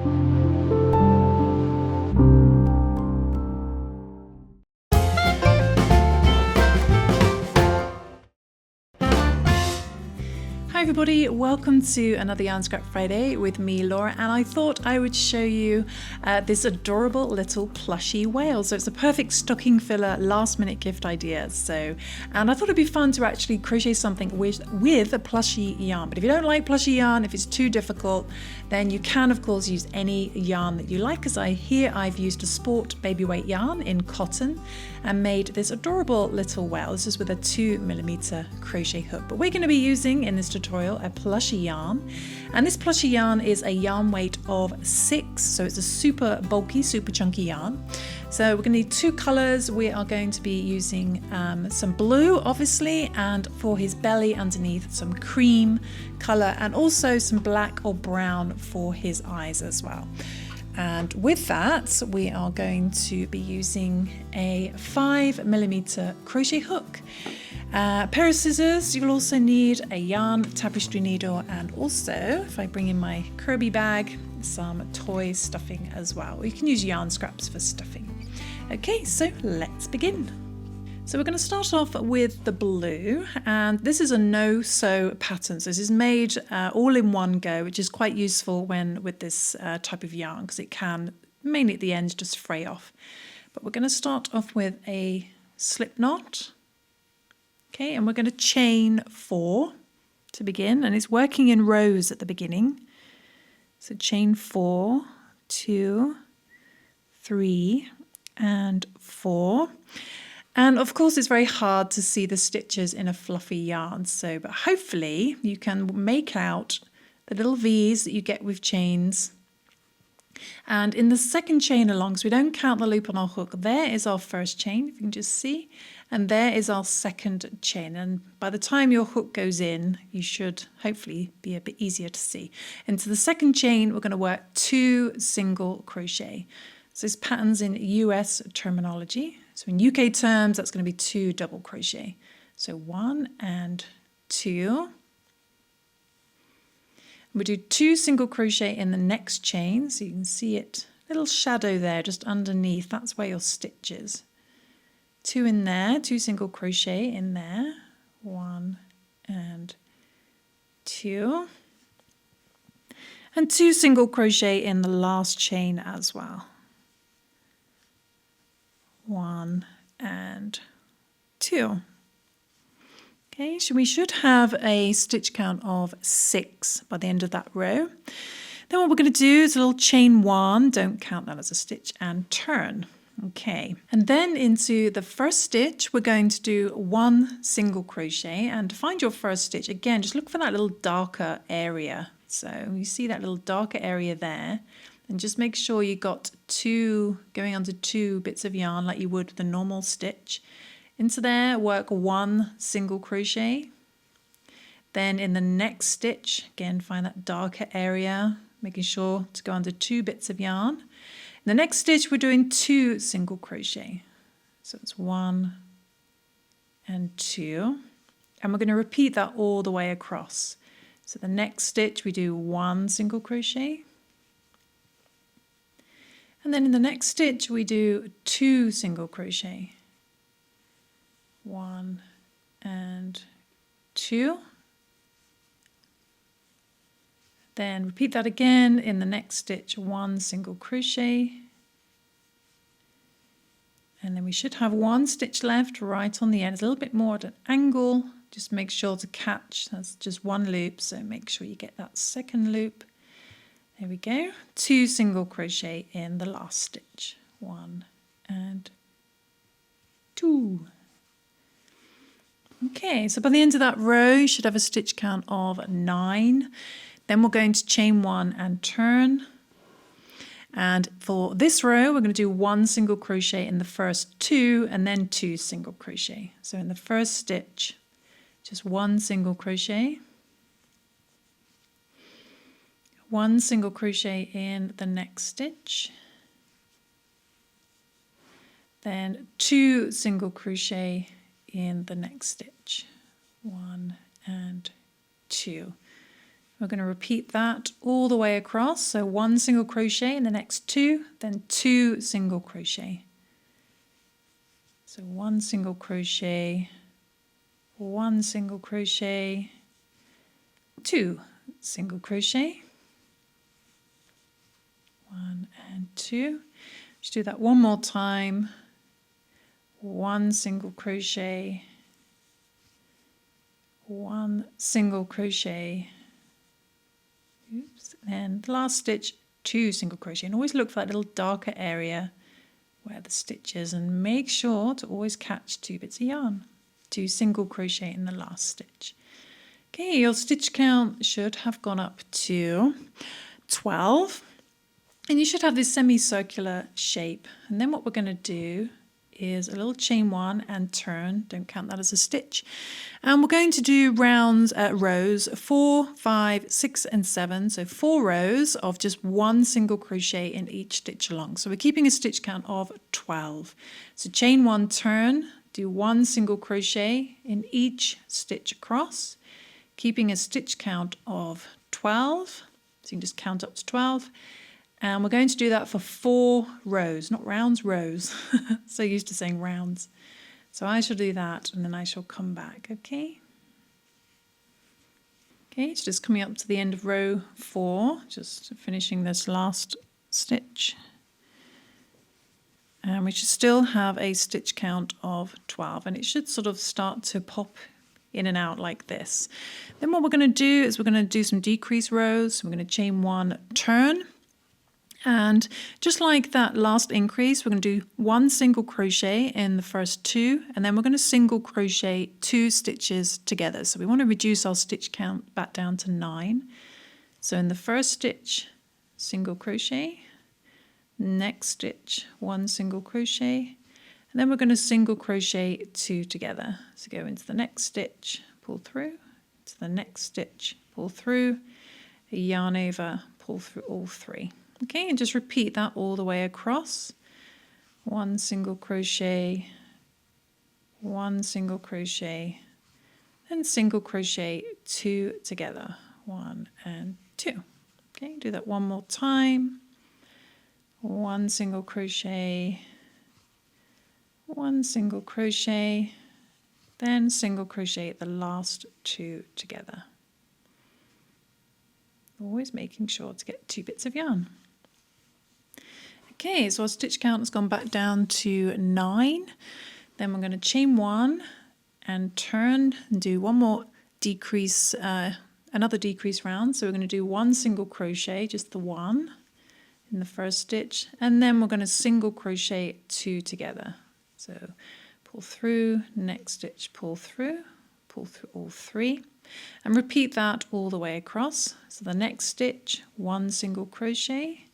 Hi everybody, welcome to another Yarn Scrap Friday with me, Laura, and I thought I would show you this adorable little plushie whale. So it's a perfect stocking filler last minute gift idea. And I thought it'd be fun to actually crochet something with a plushie yarn. But if you don't like plushie yarn, if it's too difficult, then you can of course use any yarn that you like. As I've used a sport baby weight yarn in cotton and made this adorable little whale. This is with a 2mm crochet hook. But we're going to be using in this tutorial a plushie yarn, and this plushie yarn is a yarn weight of 6, so it's a super bulky, super chunky yarn. So we're going to need 2 colors. We are going to be using some blue obviously, and for his belly underneath some cream color, and also some black or brown for his eyes as well. And with that, we are going to be using a 5mm crochet hook, a pair of scissors. You'll also need a yarn tapestry needle, and also, if I bring in my Kirby bag, some toy stuffing as well. You can use yarn scraps for stuffing. Okay, so let's begin. So we're going to start off with the blue, and this is a no-sew pattern. So this is made all in one go, which is quite useful with this type of yarn, because it can, mainly at the end, just fray off. But we're going to start off with a slip knot. Okay, and we're going to chain 4 to begin, and it's working in rows at the beginning. So chain 4, 2, 3, and 4. And of course it's very hard to see the stitches in a fluffy yarn, but hopefully you can make out the little V's that you get with chains. And in the second chain along, so we don't count the loop on our hook, there is our first chain, if you can just see, and there is our second chain. And by the time your hook goes in, you should hopefully be a bit easier to see. Into the second chain, we're going to work 2 single crochet. So this pattern's in US terminology. So in UK terms, that's going to be 2 double crochet. So 1 and 2. We do 2 single crochet in the next chain, so you can see it, little shadow there just underneath, that's where your stitch is. 2 in there, 2 single crochet in there, 1 and 2. And 2 single crochet in the last chain as well. 1 and 2. Okay, so we should have a stitch count of 6 by the end of that row. Then what we're going to do is a little chain 1, don't count that as a stitch, and turn. Okay, and then into the first stitch we're going to do 1 single crochet, and to find your first stitch, again just look for that little darker area. So you see that little darker area there, and just make sure you got 2 going onto 2 bits of yarn like you would with a normal stitch. Into there, work 1 single crochet. Then in the next stitch, again find that darker area, making sure to go under 2 bits of yarn. In the next stitch, we're doing 2 single crochet. So it's 1 and 2. And we're going to repeat that all the way across. So the next stitch, we do 1 single crochet. And then in the next stitch, we do 2 single crochet. 1 and 2. Then repeat that again in the next stitch, 1 single crochet. And then we should have 1 stitch left right on the end. It's a little bit more at an angle. Just make sure to catch, that's just 1 loop, so make sure you get that second loop. There we go. 2 single crochet in the last stitch. 1 and 2. Okay, so by the end of that row, you should have a stitch count of 9. Then we're going to chain 1 and turn. And for this row, we're going to do 1 single crochet in the first 2 and then 2 single crochet. So in the first stitch, just 1 single crochet. 1 single crochet in the next stitch. Then 2 single crochet in the next stitch. 1 and 2. We're going to repeat that all the way across. So 1 single crochet in the next 2, then 2 single crochet. So 1 single crochet, 1 single crochet, 2 single crochet, 1 and 2. Just do that one more time. 1 single crochet, 1 single crochet, oops, and last stitch 2 single crochet, and always look for that little darker area where the stitch is, and make sure to always catch 2 bits of yarn. 2 single crochet in the last stitch. Okay, your stitch count should have gone up to 12, and you should have this semicircular shape. And then what we're going to do is a little chain 1 and turn, don't count that as a stitch, and we're going to do rows 4, 5, 6 and 7, so 4 rows of just 1 single crochet in each stitch along. So we're keeping a stitch count of 12. So chain 1, turn, do 1 single crochet in each stitch across, keeping a stitch count of 12, so you can just count up to 12. And we're going to do that for 4 rows, not rounds, rows. So used to saying rounds. So I shall do that and then I shall come back, okay? Okay, it's just coming up to the end of row 4, just finishing this last stitch. And we should still have a stitch count of 12, and it should sort of start to pop in and out like this. Then what we're going to do is we're going to do some decrease rows. So we're going to chain 1, turn. And just like that last increase, we're going to do 1 single crochet in the first 2, and then we're going to single crochet 2 stitches together. So we want to reduce our stitch count back down to 9. So in the first stitch, single crochet, next stitch, 1 single crochet, and then we're going to single crochet 2 together. So go into the next stitch, pull through, to the next stitch, pull through, yarn over, pull through all 3. Okay, and just repeat that all the way across. 1 single crochet, 1 single crochet, then single crochet 2 together, 1 and 2. Okay, do that one more time. 1 single crochet, 1 single crochet, then single crochet the last 2 together. Always making sure to get 2 bits of yarn. Okay, so our stitch count has gone back down to 9. Then we're going to chain 1 and turn and do one more decrease, another decrease round. So we're going to do 1 single crochet, just the 1 in the first stitch, and then we're going to single crochet 2 together. So pull through, next stitch, pull through all 3, and repeat that all the way across. So the next stitch, 1 single crochet,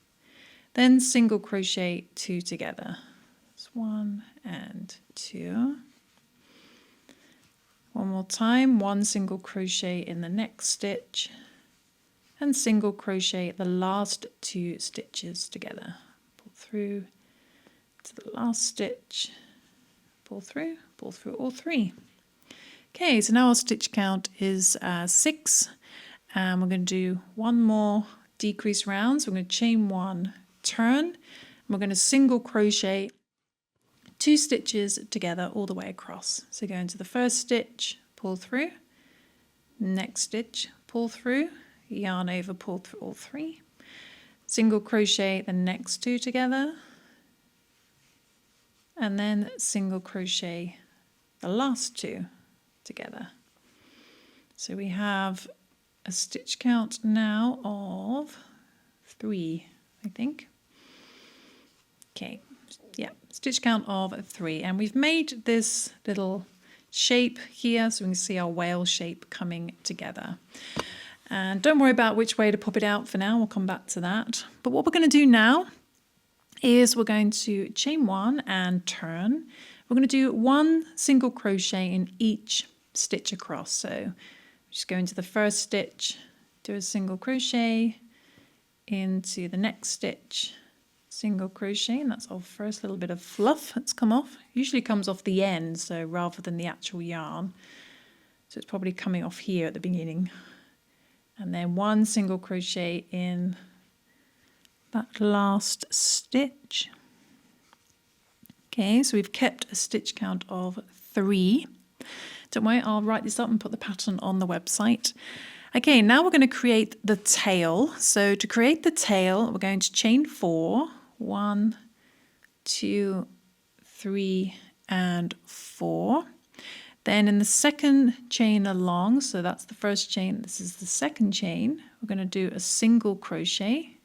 then single crochet 2 together. That's 1 and 2. One more time, 1 single crochet in the next stitch, and single crochet the last 2 stitches together. Pull through to the last stitch, pull through all 3. Okay, so now our stitch count is 6, and we're going to do one more decrease round. So we're going to chain 1, turn, and we're going to single crochet 2 stitches together all the way across. So go into the first stitch, pull through, next stitch, pull through, yarn over, pull through all 3, single crochet the next 2 together, and then single crochet the last 2 together. So we have a stitch count now of 3, I think. Okay, yeah, stitch count of 3, and we've made this little shape here so we can see our whale shape coming together. And don't worry about which way to pop it out for now, we'll come back to that. But what we're going to do now is we're going to chain 1 and turn. We're going to do 1 single crochet in each stitch across. So just go into the first stitch, do a single crochet, into the next stitch, single crochet, and that's our first little bit of fluff that's come off. Usually comes off the end, so rather than the actual yarn. So it's probably coming off here at the beginning. and then 1 single crochet in that last stitch. Okay, so we've kept a stitch count of 3. Don't worry, I'll write this up and put the pattern on the website. Okay, now we're going to create the tail. So to create the tail, we're going to chain 4. 1, 2, 3, and 4. Then in the second chain along, so that's the first chain, this is the second chain, we're going to do a single crochet.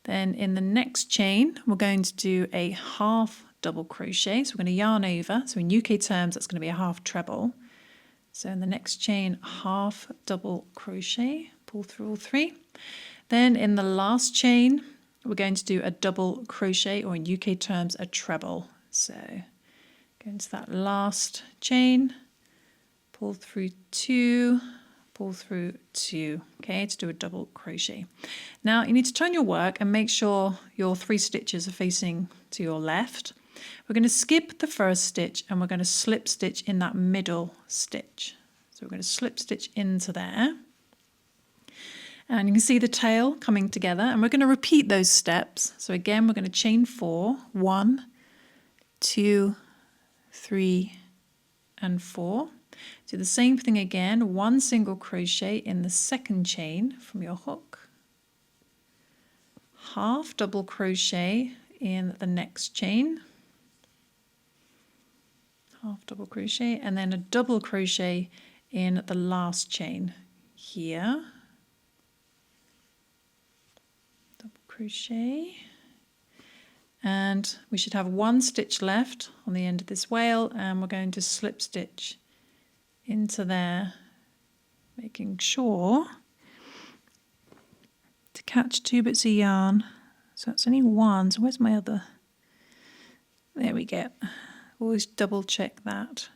Then in the next chain, we're going to do a half double crochet. So we're going to yarn over. So in UK terms, that's going to be a half treble. So in the next chain, half double crochet, pull through all 3. Then in the last chain, we're going to do a double crochet, or in UK terms, a treble. So go into that last chain, pull through 2, pull through 2, okay, to do a double crochet. Now you need to turn your work and make sure your 3 stitches are facing to your left. We're going to skip the first stitch and we're going to slip stitch in that middle stitch. So we're going to slip stitch into there. And you can see the tail coming together, and we're going to repeat those steps. So again, we're going to chain 4, 1, 2, 3, and 4. Do the same thing again, 1 single crochet in the second chain from your hook, half double crochet in the next chain, half double crochet, and then a double crochet in the last chain here, double crochet, and we should have 1 stitch left on the end of this wale, and we're going to slip stitch into there, making sure to catch 2 bits of yarn. So that's only 1, so where's my other? There we go. Always double check that.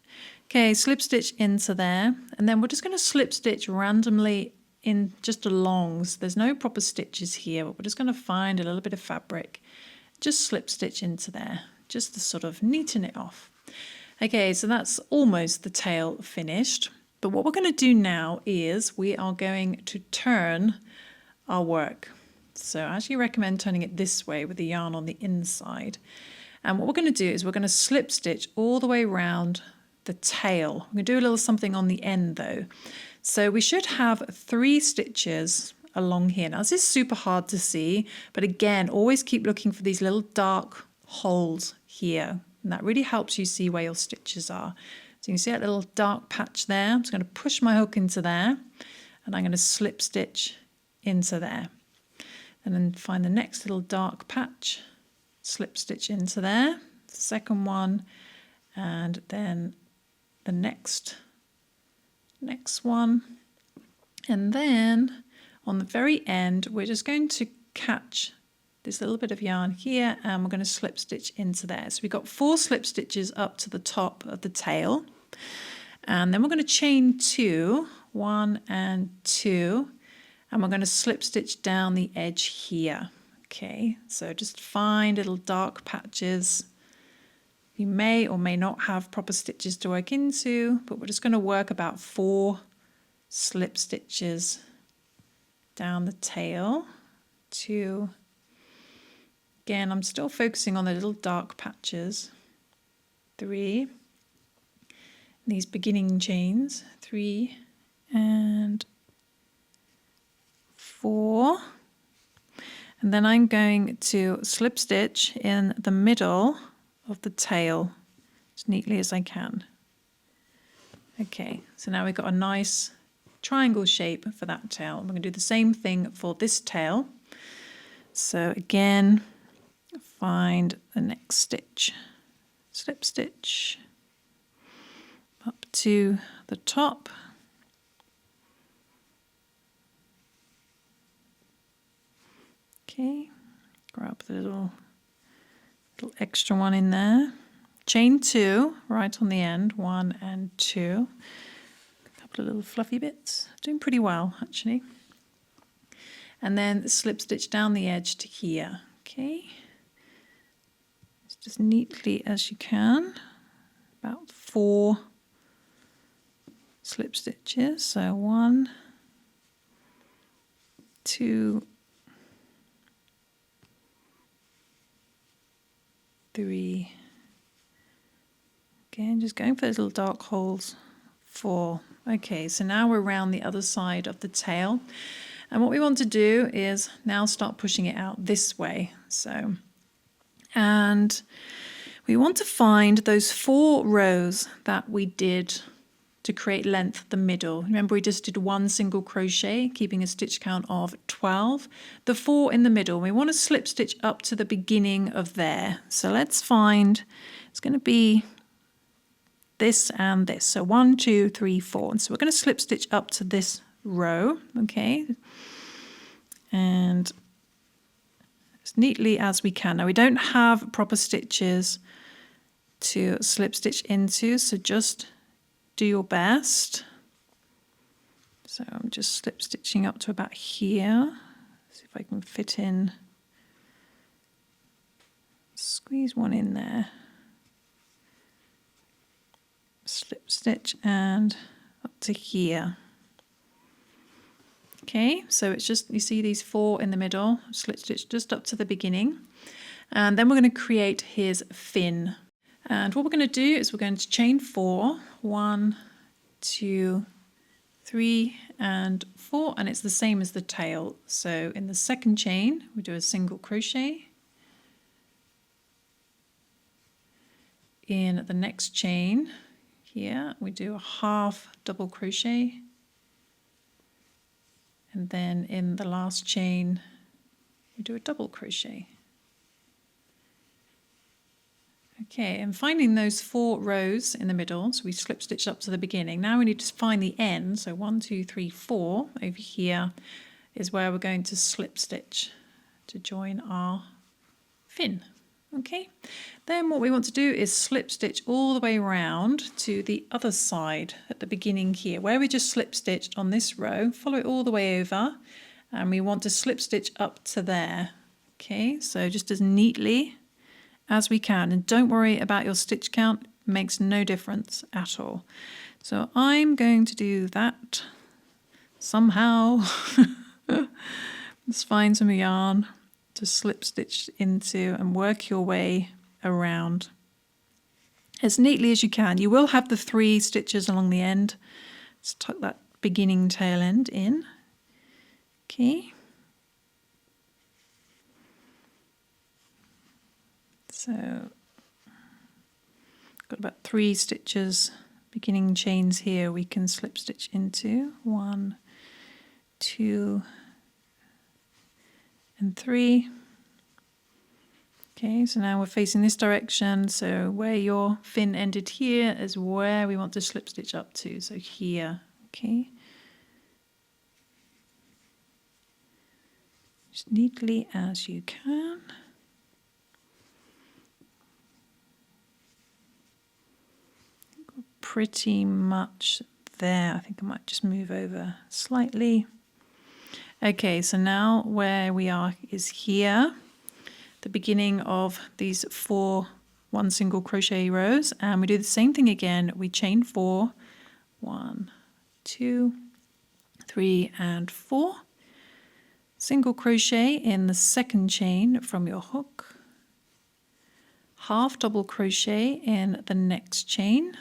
Okay, slip stitch into there, and then we're just going to slip stitch randomly in just along. So there's no proper stitches here, but we're just going to find a little bit of fabric, just slip stitch into there, just to sort of neaten it off. Okay, so that's almost the tail finished. But what we're going to do now is we are going to turn our work. So I actually recommend turning it this way with the yarn on the inside. And what we're going to do is we're going to slip stitch all the way around the tail. We're going to do a little something on the end though. So we should have 3 stitches along here. Now this is super hard to see, but again, always keep looking for these little dark holes here. And that really helps you see where your stitches are. So you can see that little dark patch there. I'm just going to push my hook into there, and I'm going to slip stitch into there. And then find the next little dark patch, slip stitch into there, the second one, and then the next one. And then on the very end, we're just going to catch this little bit of yarn here, and we're going to slip stitch into there. So we've got 4 slip stitches up to the top of the tail, and then we're going to chain 2, 1 and 2, and we're going to slip stitch down the edge here. Okay, so just find little dark patches. You may or may not have proper stitches to work into, but we're just going to work about 4 slip stitches down the tail. 2. Again, I'm still focusing on the little dark patches. 3. These beginning chains. 3 and 4. And then I'm going to slip stitch in the middle of the tail as neatly as I can. Okay, so now we've got a nice triangle shape for that tail. We're going to do the same thing for this tail. So again, find the next stitch, slip stitch up to the top. Okay, grab the little extra one in there. Chain 2 right on the end, 1 and 2. A couple of little fluffy bits, doing pretty well actually. And then slip stitch down the edge to here. Okay, just neatly as you can, about 4 slip stitches. So 1, 2, 3. Again, just going for those little dark holes. 4. Okay, so now we're around the other side of the tail. And what we want to do is now start pushing it out this way. So, and we want to find those 4 rows that we did to create length at the middle. Remember, we just did 1 single crochet, keeping a stitch count of 12. The 4 in the middle, we want to slip stitch up to the beginning of there. So let's find, it's going to be this and this. So 1, 2, 3, 4. And so we're going to slip stitch up to this row, okay? And as neatly as we can. Now we don't have proper stitches to slip stitch into, so just do your best. So I'm just slip stitching up to about here. See if I can fit in, squeeze one in there. Slip stitch and up to here. Okay, so it's just, you see these 4 in the middle, slip stitch just up to the beginning. And then we're going to create his fin. And what we're going to do is we're going to chain 4, 1, 2, 3, and 4, and it's the same as the tail. So in the second chain, we do a single crochet. In the next chain, here we do a half double crochet, and then in the last chain we do a double crochet. Okay, and finding those 4 rows in the middle, so we slip stitch up to the beginning. Now we need to find the end, so 1, 2, 3, 4 over here is where we're going to slip stitch to join our fin. Okay, then what we want to do is slip stitch all the way around to the other side at the beginning here, where we just slip stitched on this row, follow it all the way over, and we want to slip stitch up to there. Okay, so just as neatly as we can, and don't worry about your stitch count, it makes no difference at all. So I'm going to do that somehow. Let's find some yarn to slip stitch into and work your way around as neatly as you can. You will have the 3 stitches along the end. Let's tuck that beginning tail end in. Okay. So got about 3 stitches, beginning chains here we can slip stitch into. 1, 2, and 3. Okay, so now we're facing this direction, so where your fin ended here is where we want to slip stitch up to, so here. Okay, as neatly as you can. Pretty much there. I think I might just move over slightly. Okay, so now where we are is here, the beginning of these 4 1 single crochet rows, and we do the same thing again. We chain 4, 1, 2, 3, and 4. Single crochet in the second chain from your hook, half double crochet in the next chain,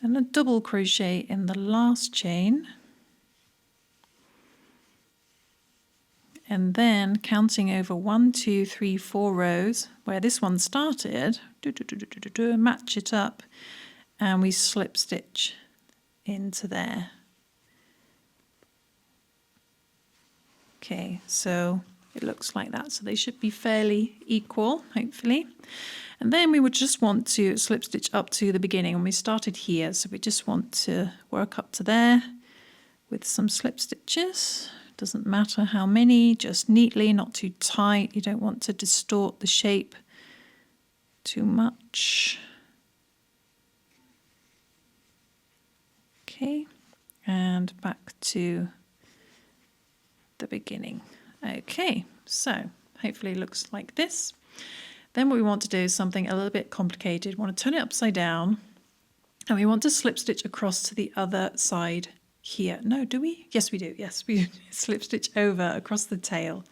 and a double crochet in the last chain. And then counting over 1, 2, 3, 4 rows where this one started, match it up, and we slip stitch into there. Okay, so it looks like that. So they should be fairly equal, hopefully. And then we would just want to slip stitch up to the beginning, and we started here, so we just want to work up to there with some slip stitches. Doesn't matter how many, just neatly, not too tight. You don't want to distort the shape too much. Okay, and back to the beginning. Okay, so hopefully it looks like this. Then what we want to do is something a little bit complicated. We want to turn it upside down, And we want to slip stitch across to the other side here. No, do we? Yes, we do. Yes, we slip stitch over across the tail.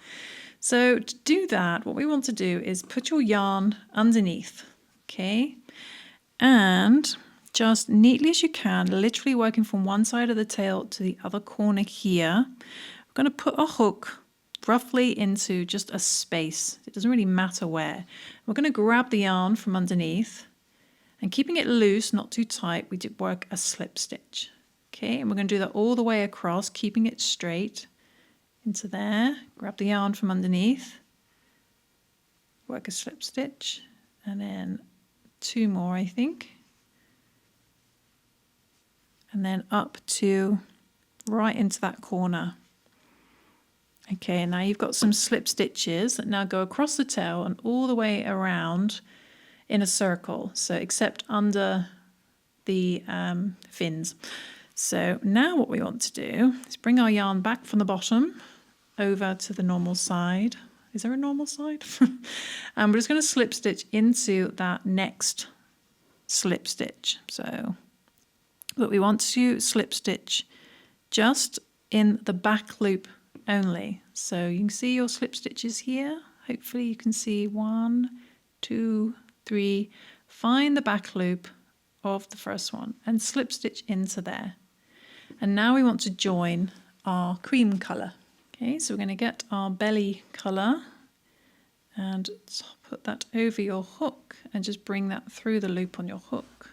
So to do that, what we want to do is put your yarn underneath, okay? And just neatly as you can, literally working from one side of the tail to the other corner here, we're going to put a hook roughly into just a space. It doesn't really matter where. We're going to grab the yarn from underneath and keeping it loose, not too tight, we did work a slip stitch. Okay, and we're going to do that all the way across, keeping it straight into there. Grab the yarn from underneath, work a slip stitch, and then 2 more, I think. And then up to right into that corner. Okay, now you've got some slip stitches that now go across the tail and all the way around in a circle, so except under the fins. So now what we want to do is bring our yarn back from the bottom over to the normal side. Is there a normal side? And we're just going to slip stitch into that next slip stitch. So, but we want to slip stitch just in the back loop only. So you can see your slip stitches here. Hopefully you can see 1, 2, 3. Find the back loop of the first one and slip stitch into there. And now we want to join our cream colour. Okay, so we're going to get our belly colour and put that over your hook and just bring that through the loop on your hook.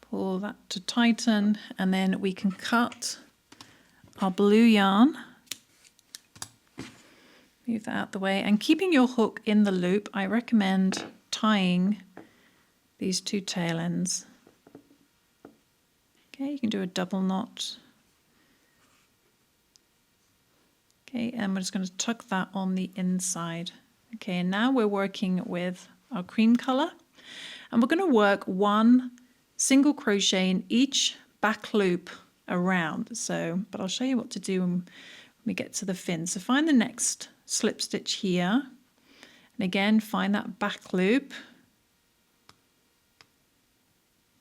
Pull that to tighten, and then we can cut our blue yarn. Move that out the way, and keeping your hook in the loop, I recommend tying these 2 tail ends. Okay, you can do a double knot. Okay, and we're just going to tuck that on the inside. Okay, and now we're working with our cream colour, and we're going to work 1 single crochet in each back loop around. So, but I'll show you what to do when we get to the fin. So find the next slip stitch here, and again find that back loop.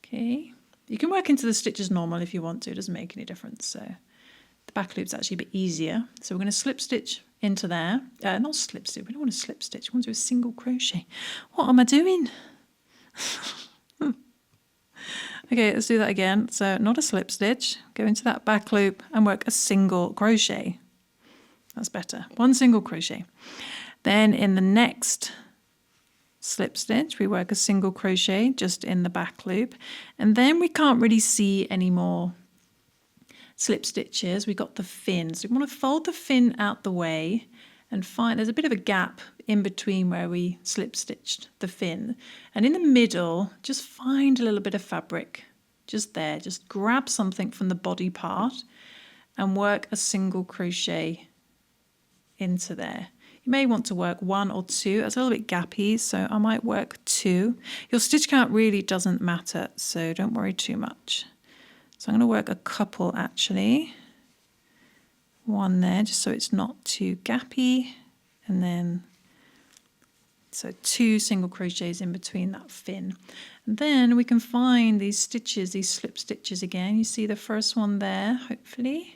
Okay, you can work into the stitches normal if you want to, it doesn't make any difference. So the back loop's actually a bit easier. So we're going to slip stitch into there. Not slip stitch, we don't want to slip stitch, we want to do a single crochet. What am I doing? Okay, let's do that again. So not a slip stitch, go into that back loop and work a single crochet. That's better. 1 single crochet. Then in the next slip stitch, we work a single crochet just in the back loop. And then we can't really see any more slip stitches. We've got the fin. So we want to fold the fin out the way and find there's a bit of a gap in between where we slip stitched the fin. And in the middle, just find a little bit of fabric just there. Just grab something from the body part and work a single crochet into there. You may want to work 1 or 2. It's a little bit gappy, so I might work 2. Your stitch count really doesn't matter, so don't worry too much. So I'm going to work a couple actually. 1 there, just so it's not too gappy, and then so 2 single crochets in between that fin. And then we can find these stitches, these slip stitches again. You see the first one there, hopefully.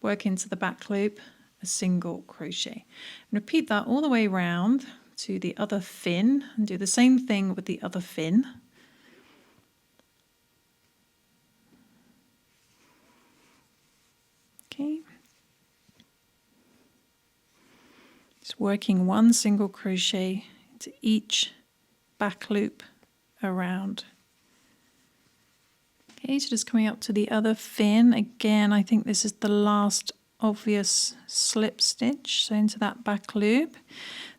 Work into the back loop, a single crochet. And repeat that all the way around to the other fin, and do the same thing with the other fin. Okay. Just working 1 single crochet into each back loop around. Okay, so just coming up to the other fin. Again, I think this is the last obvious slip stitch, so into that back loop.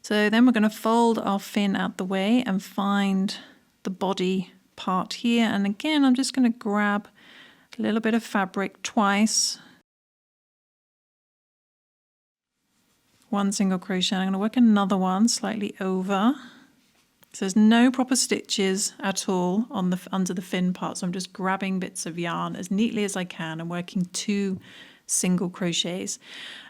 So then we're going to fold our fin out the way and find the body part here. And again, I'm just going to grab a little bit of fabric twice. 1 single crochet. I'm going to work another one slightly over. So there's no proper stitches at all on the under the fin part, so I'm just grabbing bits of yarn as neatly as I can and working 2 single crochets.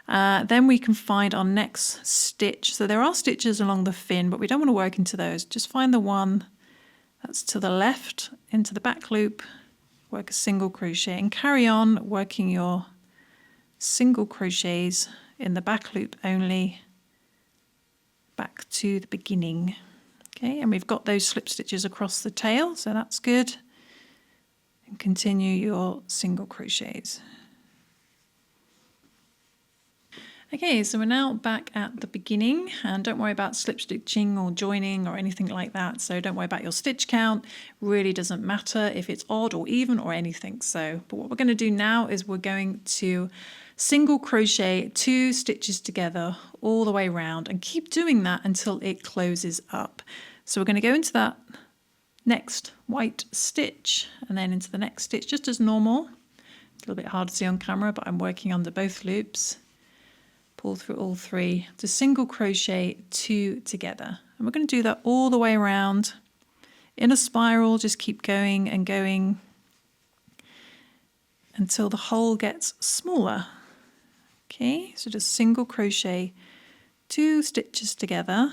Then we can find our next stitch. So there are stitches along the fin, but we don't want to work into those. Just find the one That's to the left, into the back loop, work a single crochet, and carry on working your single crochets in the back loop only back to the beginning. Okay, and we've got those slip stitches across the tail, so that's good. And continue your single crochets. Okay, so we're now back at the beginning, and don't worry about slip stitching or joining or anything like that. So don't worry about your stitch count. Really doesn't matter if it's odd or even or anything. So, but what we're going to do now is we're going to single crochet 2 stitches together all the way around and keep doing that until it closes up. So we're going to go into that next white stitch and then into the next stitch just as normal. A little bit hard to see on camera, but I'm working under both loops. Pull through all 3 to single crochet 2 together, and we're going to do that all the way around in a spiral. Just keep going and going until the hole gets smaller. Okay, so just single crochet 2 stitches together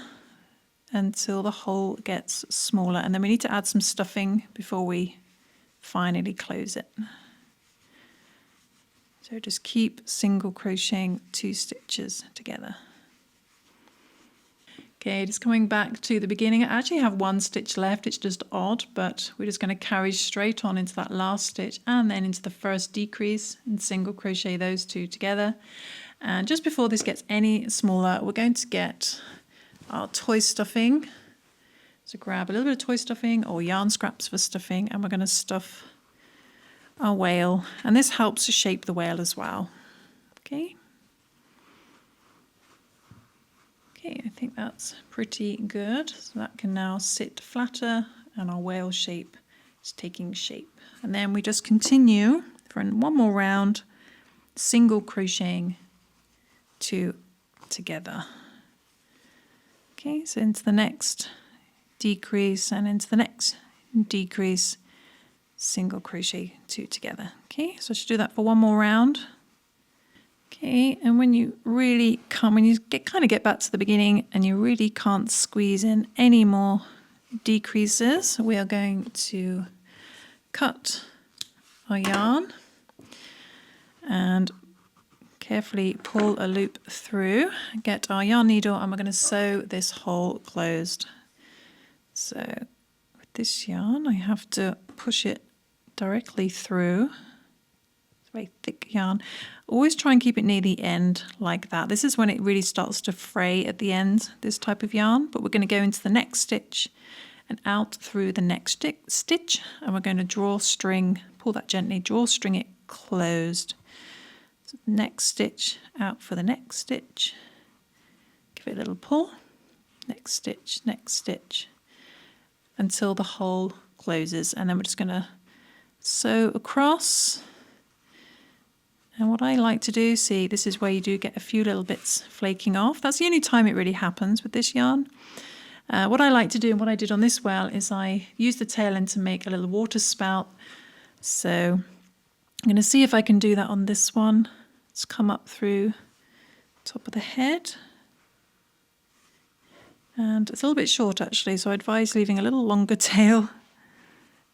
until the hole gets smaller, and then we need to add some stuffing before we finally close it. So just keep single crocheting 2 stitches together. Okay, just coming back to the beginning. I actually have 1 stitch left, it's just odd, but we're just going to carry straight on into that last stitch and then into the first decrease and single crochet those 2 together. And just before this gets any smaller, we're going to get our toy stuffing. So grab a little bit of toy stuffing or yarn scraps for stuffing, and we're going to stuff our whale, and this helps to shape the whale as well. Okay, I think that's pretty good. So that can now sit flatter and our whale shape is taking shape. And then we just continue for 1 more round, single crocheting 2 together. Okay, so into the next decrease and into the next decrease, single crochet 2 together. Okay, so I should do that for 1 more round. Okay, and when you really come, when you kind of get back to the beginning and you really can't squeeze in any more decreases, we are going to cut our yarn and carefully pull a loop through, get our yarn needle, and we're going to sew this hole closed. So with this yarn, I have to push it directly through. It's very thick yarn. Always try and keep it near the end like that. This is when it really starts to fray at the end, this type of yarn. But we're going to go into the next stitch and out through the next stitch, and we're going to draw string, pull that gently, draw string it closed. So next stitch, out for the next stitch, give it a little pull, next stitch, until the hole closes, and then we're just going to sew across. And what I like to do, see, this is where you do get a few little bits flaking off. That's the only time it really happens with this yarn. What I like to do, and what I did on this whale, is I used the tail end to make a little water spout. So I'm going to see if I can do that on this one. Let's come up through top of the head. And it's a little bit short actually, so I advise leaving a little longer tail.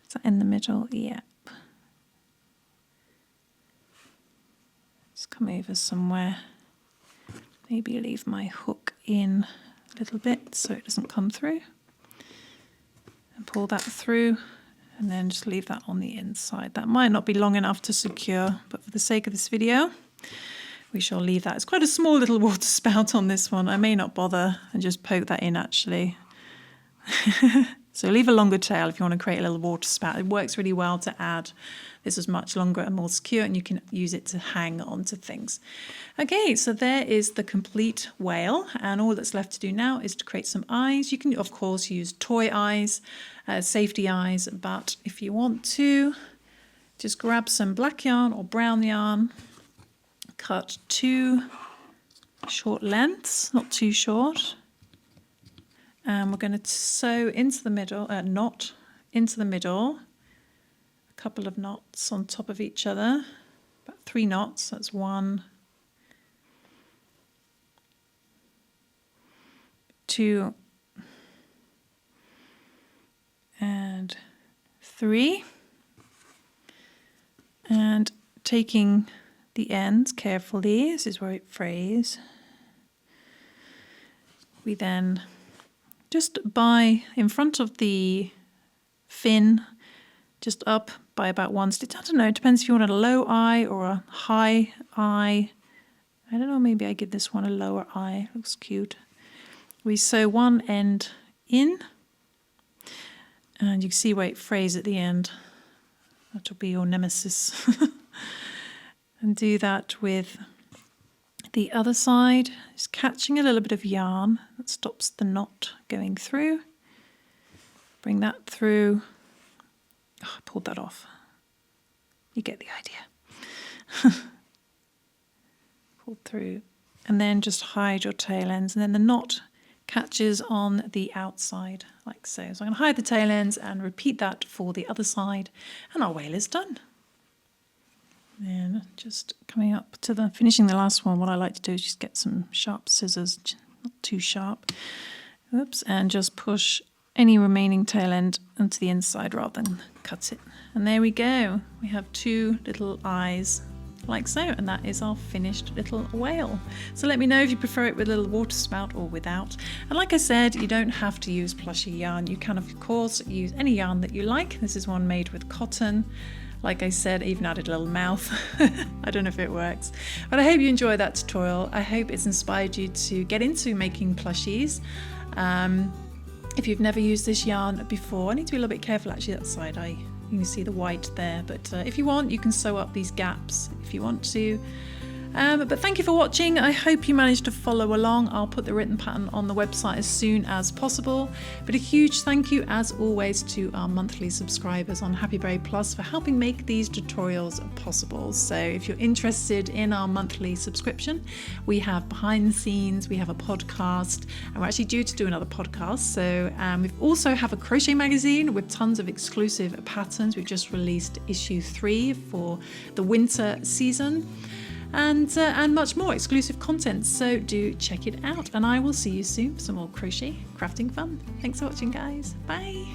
Is that in the middle? Yeah. Let's come over somewhere. Maybe leave my hook in a little bit so it doesn't come through. And pull that through, and then just leave that on the inside. That might not be long enough to secure, but for the sake of this video, we shall leave that. It's quite a small little water spout on this one. I may not bother and just poke that in actually. So leave a longer tail if you want to create a little water spout. It works really well to add. This is much longer and more secure, and you can use it to hang onto things. Okay, so there is the complete whale, and all that's left to do now is to create some eyes. You can of course use toy eyes, safety eyes, but if you want to, just grab some black yarn or brown yarn, cut 2 short lengths, not too short. And we're going to sew into the middle, knot into the middle, a couple of knots on top of each other, about 3 knots, that's 1, 2, and 3, and taking the ends carefully, this is where it frays, we then just by in front of the fin, just up by about 1 stitch. I don't know, it depends if you want a low eye or a high eye. I don't know, maybe I give this one a lower eye, looks cute. We sew one end in, and you can see where it frays at the end. That'll be your nemesis. And do that with the other side, just catching a little bit of yarn that stops the knot going through. Bring that through. Oh, I pulled that off. You get the idea. Pull through, and then just hide your tail ends, and then the knot catches on the outside like so. So I'm going to hide the tail ends and repeat that for the other side, and our whale is done. Then just coming up to finishing the last one, what I like to do is just get some sharp scissors, not too sharp, oops, and just push any remaining tail end onto the inside rather than cut it. And there we go. We have 2 little eyes like so, and that is our finished little whale. So let me know if you prefer it with a little water spout or without. And like I said, you don't have to use Plushie yarn. You can of course use any yarn that you like. This is one made with cotton. Like I said, I even added a little mouth. I don't know if it works, but I hope you enjoy that tutorial. I hope it's inspired you to get into making plushies. If you've never used this yarn before, I need to be a little bit careful actually, that side eye. You can see the white there, but if you want, you can sew up these gaps if you want to. But thank you for watching. I hope you managed to follow along. I'll put the written pattern on the website as soon as possible. But a huge thank you as always to our monthly subscribers on Happy Berry Plus for helping make these tutorials possible. So if you're interested in our monthly subscription, we have behind the scenes, we have a podcast, and we're actually due to do another podcast. So we also have a crochet magazine with tons of exclusive patterns. We've just released issue 3 for the winter season. And much more exclusive content, so do check it out, and I will see you soon for some more crochet crafting fun. Thanks for watching, guys. Bye.